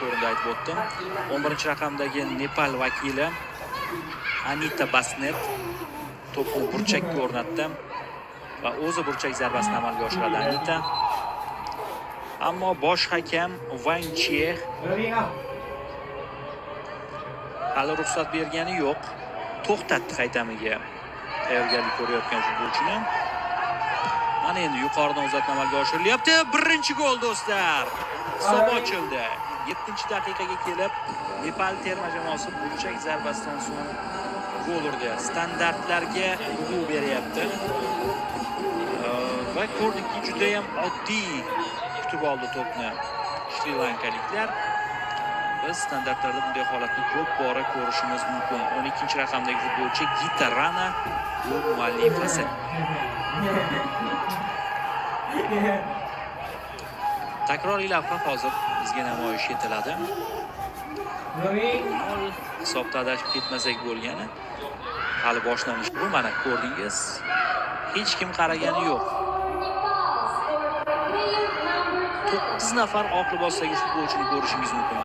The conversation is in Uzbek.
to'g'rida aytib o'tdim. 11-raqamdagi Nepal vakili Anita Basnet to'pni burchakka o'rnatdi va o'zi burchak zarbasini amalga oshiradi Anita. Ammo bosh hakam Wang Chie hali ruxsat bergani yo'q. To'xtatdi qaytamiga tayyorgarlik ko'rayotgan futbolchini. Mana endi yuqoridan uzatma amalga oshirilyapti. Birinchi gol do'stlar. Hisob ochildi. 7-daqiqaga kelib Nepal terma jamoasi burchak zarbasidan so'ng gol urdi. Standartlarga urg'u beryapti. Va ko'rdikki, juda ham oddiy kutib oldi to'pni Shri Lankaliklar. Biz standartlarda bunday holatni ko'p bora ko'rishimiz mumkin. 12-raqamdagi futbolchi Gita Rana gol muallifasi. Takroriy lavha hozir bizga namoyish etiladi. Hisobda adashib ketmasak bo'lgani. Hali boshlanish bu, mana ko'rdingiz. Hech kim qaragani yo'q. 9 nafar oq libosdagi futbolchini ko'rishingiz mumkin.